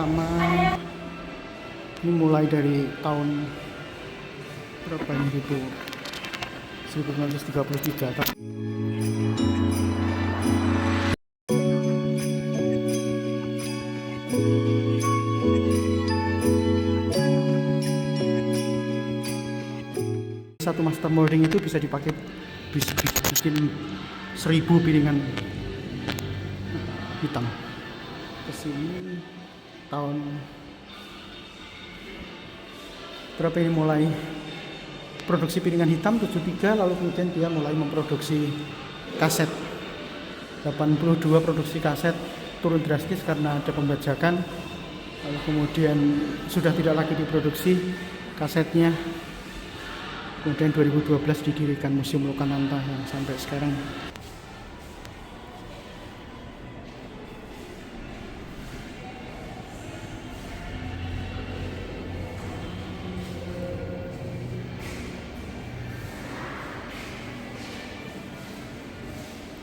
pertama ini mulai dari tahun berapa ini itu 1933. Satu master molding itu bisa dipakai, bisa bikin 1000 piringan hitam. Kesini tahun berapa ini mulai produksi piringan hitam 73, lalu kemudian dia mulai memproduksi kaset. 82 produksi kaset turun drastis karena ada pembajakan, lalu kemudian sudah tidak lagi diproduksi kasetnya. Kemudian 2012 didirikan Museum Lokananta yang sampai sekarang.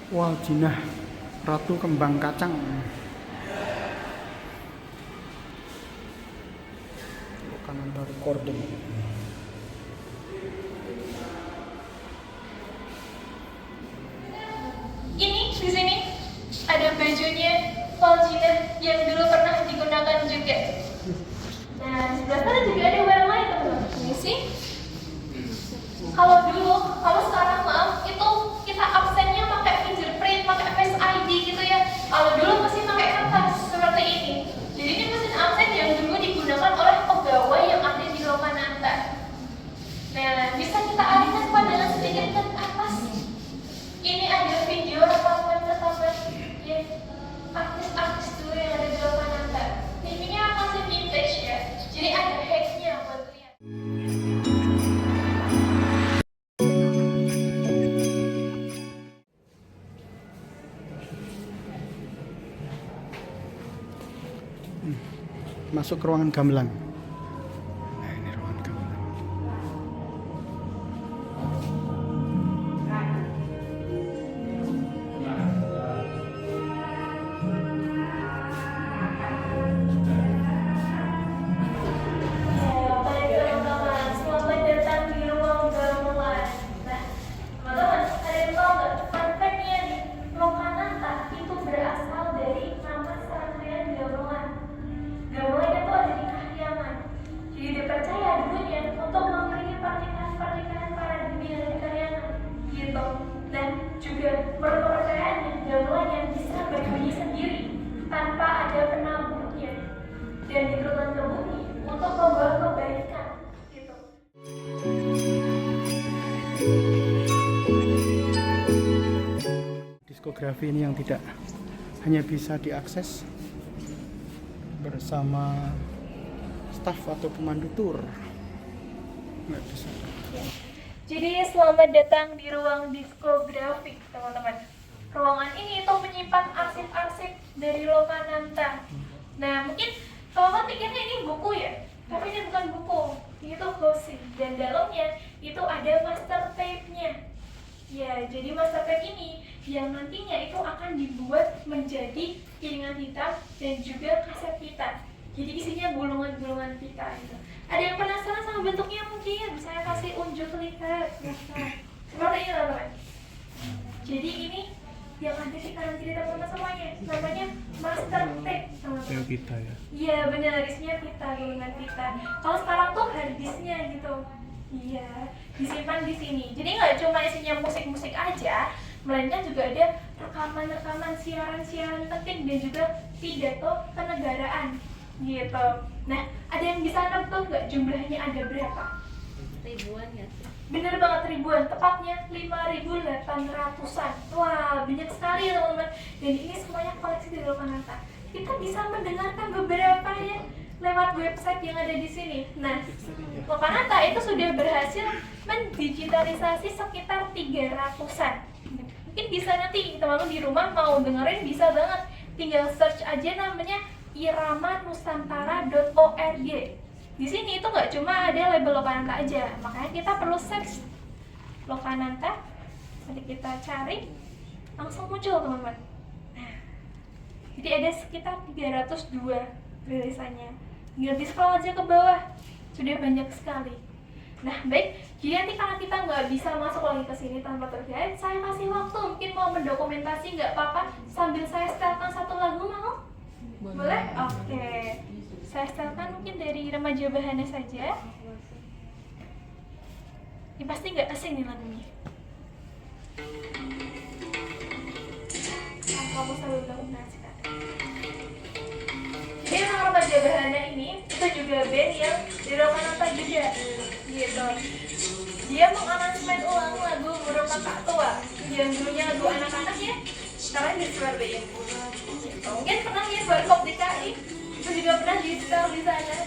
Waljinah Ratu Kembang Kacang. Lokananta Recording. Ini di sini ada bajunya Waljinah yang dulu pernah digunakan juga. Nah, di sebelah sana juga ada barang lain, teman-teman. Ini sih. Kalau dulu, kalau sekarang maaf, itu kita absennya pakai fingerprint, pakai Face ID gitu ya. Kalau dulu masih pakai kertas seperti ini. Jadi ini mesin absen yang dulu digunakan oleh pegawai yang ada di Lokananta. Nah, bisa kita alihkan pandangan sedikit ke atas. Ini ada video rekaman ya, artis-artis dulu yang ada di Lokananta. TV-nya masih vintage ya, jadi ada hacknya buat lihat. Masuk ke ruangan gamelan. Nah, ini ruangan gamelan. Selamat datang di ruang gamelan. Nah, teman-teman, ada yang tahu nggak? Fun fact-nya nih, Lokananta itu berasal dari nama serangkaian gamelan. Gamelan itu ada di Kahyangan. Jadi dipercaya dulunya untuk memiliki pernikahan-pernikahan para dunia dari Kahyangan, gitu. Dan juga percayaannya gamelan yang bisa berbunyi sendiri tanpa ada penabuhnya dan diturunkan ke bumi untuk membawa kebaikan, gitu. Diskografi ini yang tidak hanya bisa diakses bersama staf atau pemandu tur, nggak bisa. Jadi selamat datang di ruang diskografi, teman-teman. Ruangan ini itu menyimpan arsip-arsip dari Lokananta. Nah, mungkin teman-teman pikirnya ini buku ya, tapi ini bukan buku, ini tuh closing. Dan dalamnya itu ada master tape-nya. Ya, jadi master tape ini yang nantinya itu akan dibuat menjadi piringan hitam dan juga kaset pita. Jadi isinya gulungan-gulungan pita itu. Ada yang penasaran sama bentuknya mungkin? Saya kasih unjuk lihat. Seperti ini, teman-teman. Jadi ini yang ada di kanan kiri teman-teman semuanya. Namanya master tape, teman-teman. Pita ya. Iya benar, isinya pita, gulungan pita. Kalau sekarang tuh hard disknya gitu. Iya, disimpan di sini. Jadi nggak cuma isinya musik-musik aja, melainkan juga ada rekaman-rekaman siaran-siaran penting dan juga pidato kenegaraan gitu. Nah, ada yang bisa nebak nggak jumlahnya ada berapa? Ribuan ya. Bener banget, ribuan, tepatnya 5.800-an. Wah, banyak sekali ya teman-teman. Dan ini semuanya koleksi dari Lokananta. Kita bisa mendengarkan beberapa ya lewat website yang ada di sini. Nah, Lokananta itu sudah berhasil mendigitalisasi sekitar 300-an. Mungkin bisa nanti teman-teman di rumah mau dengerin, bisa banget. Tinggal search aja namanya iramanusantara.org. Di sini itu nggak cuma ada label Lokananta aja, makanya kita perlu search Lokananta. Nanti kita cari, langsung muncul teman-teman. Nah, jadi ada sekitar 302 rilisannya. Tinggal di scroll aja ke bawah, sudah banyak sekali. Nah baik, jadi nanti karena kita nggak bisa masuk lagi ke sini tanpa terguide, saya kasih waktu, mungkin mau mendokumentasi nggak apa-apa sambil saya setelkan satu lagu, mau? Boleh? Oke. Saya setelkan mungkin dari Remaja Bahana saja. Ini pasti nggak asing nih lagunya. Kamu selalu mengasihkan. Jadi emang Remaja Bahana ini itu juga band yang di Romanata juga, gitu. Dia mengaransemen ulang lagu Burung Kakak Tua yang dulunya lagu anak-anak ya, sekarang di Surabaya. Gitu. Mungkin pernah lihat Warkop DKI, itu juga pernah di setel di sana.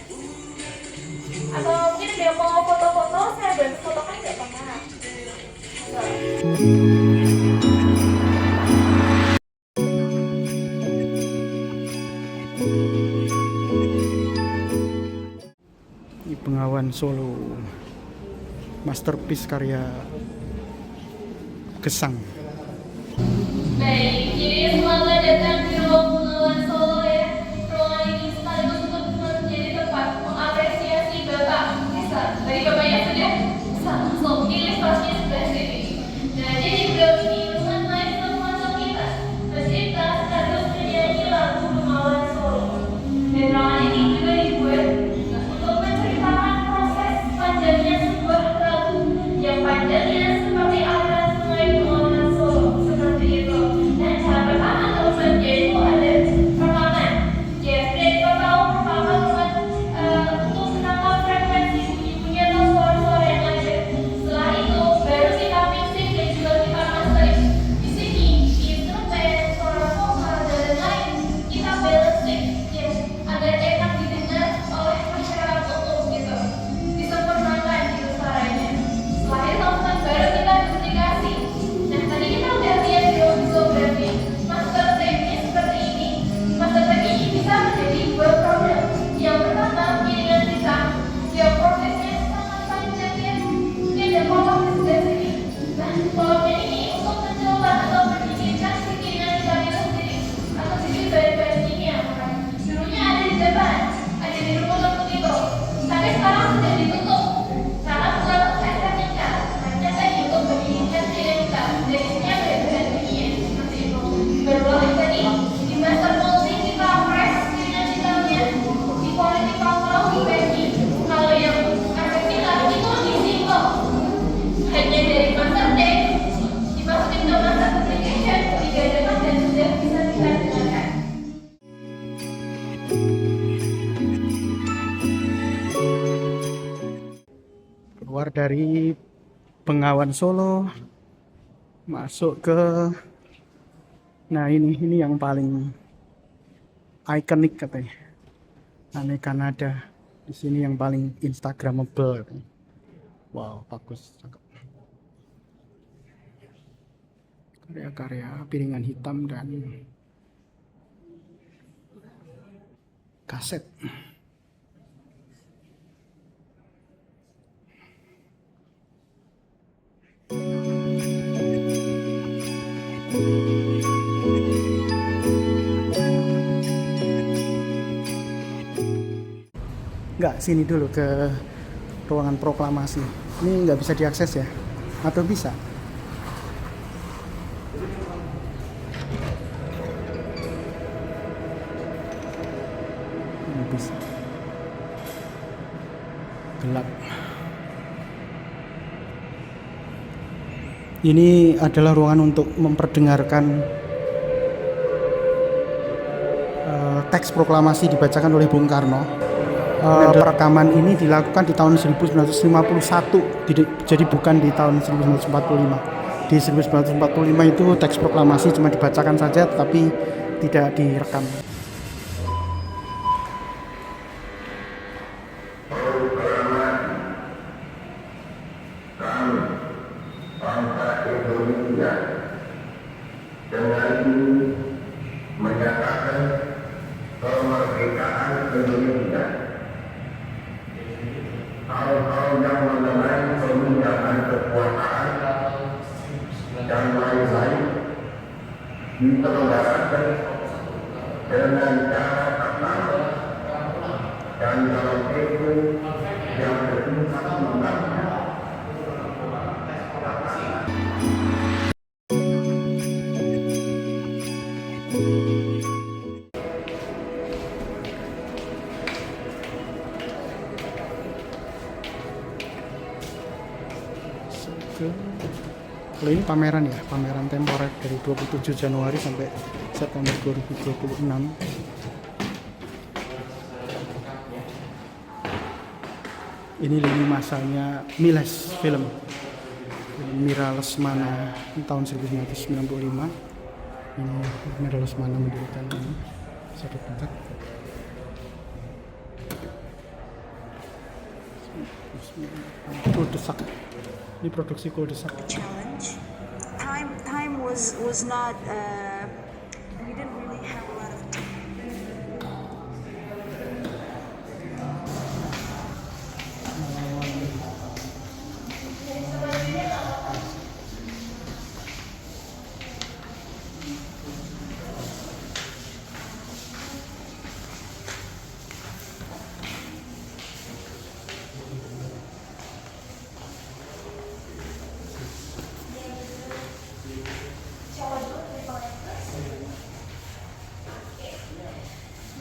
Atau mungkin dia mau foto-foto, saya bantu fotokan nggak apa-apa. Ini Bengawan Solo, masterpiece karya Gesang. Baik, jadi selamat datang di ruang Bengawan Solo ya. Ruangan ini sekaligus untuk menjadi tempat mengapresiasi Bapak bisa. Tadi Bapaknya sudah langsung ilustrasinya sebelah sini. Nah, jadi beliau ini dengan main termasuk kita mencipta sekaligus menyanyi lagu Bengawan Solo. Dan ruangan ini juga dibuat untuk menceritakan proses panjangnya sebuah lagu yang panjangnya seperti aliran sungai Bengawan Solo, seperti itu. Dan cara pertama teman-teman yaitu ada rekaman. Ya, sudah kita tahu pertama untuk menangkap frekuensi bunyi-bunyi atau suara-suara yang ada. Setelah itu baru kita mixing dan juga kita mastering. Di sini instrumen, suara vokal dan lain-lain kita balancing ya, agar enak didengar oleh masyarakat umum gitu. Disempurnakan gitu suaranya. Setelah itu teman baru kita duplikasi. Nah tadi kita udah lihat diskografi. Master tape-nya seperti ini. Master tape ini bisa menjadi dua produk. Yang pertama piringan hitam, yang prosesnya sangat panjang ya. Ini ada kolom di sebelah sini. Nah kolomnya ini untuk mencoba atau mendinginkan si piringan hitam itu sendiri atau sendiri bahan-bahan kimia. Dulunya ada di depan, ada di rumah untuk itu. Tapi sekarang sudah ditutup. Karena bukan estetika, hanya tadi untuk mendinginkan piringan hitam. Dan isinya bahan-bahan kimia seperti itu. Berulang tadi di master molding kita press piringan hitamnya, di quality control di packing. Kalau yang efektif lagi itu di single. Hanya dari master tape dimasukin ke master application, digadakan dan sudah bisa kita gunakan. Keluar dari Bengawan Solo, masuk ke, nah ini yang paling ikonik katanya, Ane Kanada. Di sini yang paling instagramable katanya. Wow, bagus, cakep. Karya-karya piringan hitam dan kaset. Enggak, sini dulu ke ruangan proklamasi. Ini nggak bisa diakses ya? Atau bisa? Ini bisa. Gelap. Ini adalah ruangan untuk memperdengarkan teks proklamasi dibacakan oleh Bung Karno. Perekaman ini dilakukan di tahun 1951, jadi bukan di tahun 1945. Di 1945 itu teks proklamasi cuma dibacakan saja, tapi tidak direkam. Hal-hal yang mengenai pemindahan kekuasaan dan lain-lain diselenggarakan dengan dan dalam itu yang bersifat menangkap Kalau ini pameran ya, pameran temporer dari 27 Januari sampai September 2026. Ini lini masanya Miles film Mira Lesmana tahun 1995. Ini Mira Lesmana mendirikan ini satu tempat. Kuldesak. Ini produksi Kuldesak. Challenge. Time was not. We didn't really have a lot of time.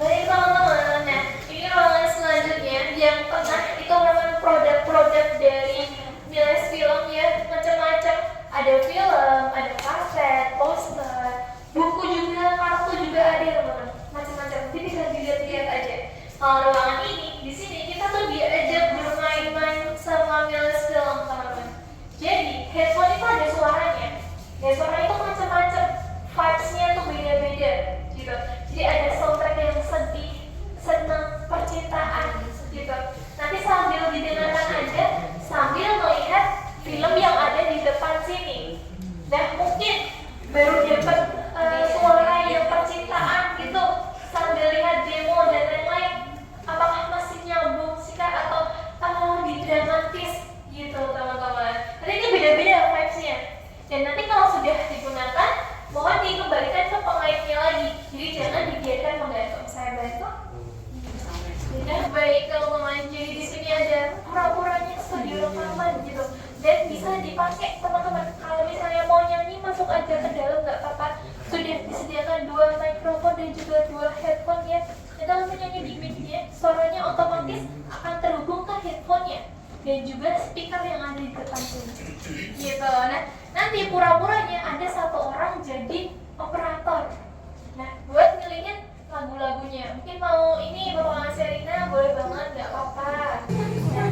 Baik teman-teman, nah ini ruangan selanjutnya yang tengah itu memang produk-produk dari Miles Film ya, macam-macam. Ada film, ada kaset, poster, buku juga, kartu juga ada teman-teman, macam-macam. Jadi bisa dilihat-lihat aja. Kalau ruangan ini, di sini kita tuh diajak bermain-main sama Miles Film teman-teman. Jadi headphone itu ada suaranya, dan suara itu macam-macam, vibes-nya tuh beda-beda gitu. Jadi ada soundtrack yang sedih, senang, percintaan gitu. Nanti sambil didengarkan aja, sambil melihat film yang ada di depan sini. Nah mungkin baru dapat suara yang percintaan gitu, sambil lihat demo dan lain-lain. Apakah masih nyambung sih kak, atau lebih dramatis gitu teman-teman. Nanti ini beda-beda vibes-nya. Dan nanti kalau sudah digunakan, mohon dikembalikan ke pengaitnya lagi. Jadi jangan dibiarkan menggantung. Saya bantu. Ya, baik teman-teman. Jadi di sini ada pura-puranya studio rekaman gitu. Dan bisa dipakai teman-teman. Kalau misalnya mau nyanyi, masuk aja ke dalam nggak apa-apa. Sudah disediakan 2 mikrofon dan juga 2 headphone ya. Dan kalau menyanyi di mic-nya, suaranya otomatis akan terhubung ke headphone-nya dan juga speaker yang ada di depan sini. Gitu. Nah, nanti pura-puranya ada 1 orang jadi operator. Nah, buat ngelihin lagu-lagunya. Mungkin mau ini Bapak Serina, boleh banget, nggak apa-apa. Nah,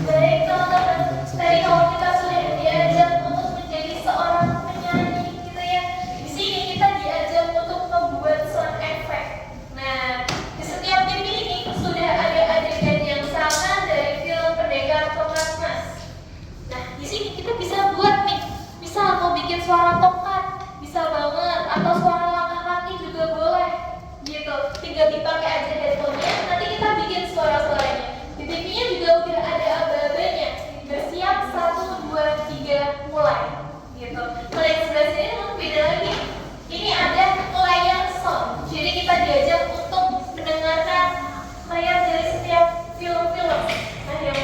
baik teman-teman, tadi kalau kita sudah diajak untuk menjadi seorang penyanyi gitu ya, di sini kita diajak untuk membuat sound effect. Nah, di setiap tim ini sudah ada adegan yang sama dari film Pendekar Tongkat Emas. Nah, di sini kita bisa buat nih, bisa mau bikin suara tongkat, bisa banget, atau suara langkah kaki juga boleh, gitu. Tinggal dipakai aja headphone-nya, nanti kita bikin suara-suaranya. Di TV-nya juga udah ada aba-abanya. Bersiap 1, 2, 3 mulai. Gitu. Kalau yang sebelah sini memang beda lagi. Ini ada layar sound. Jadi kita diajak untuk mendengarkan layar dari setiap film-film. Nah, yang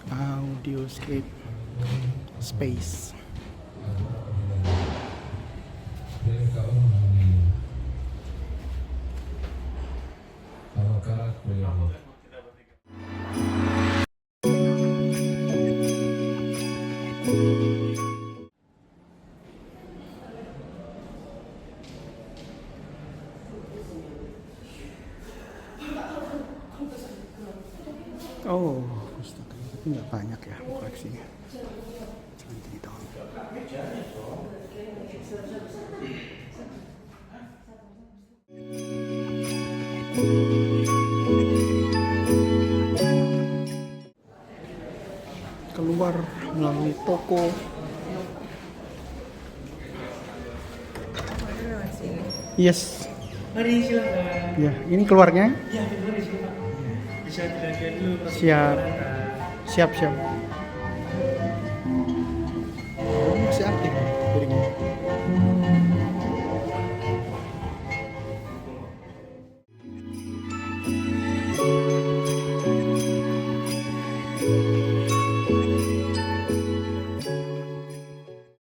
Audioscape Space. Oh, pustaka, tapi nggak banyak ya koleksinya. Cantik dong. Keluar melalui toko. Yes. Mari silakan. Ya, ini keluarnya. Ya, mari silakan. Bisa dilihat dulu. Siap. Siap, siap. Oh, masih aktif piringnya.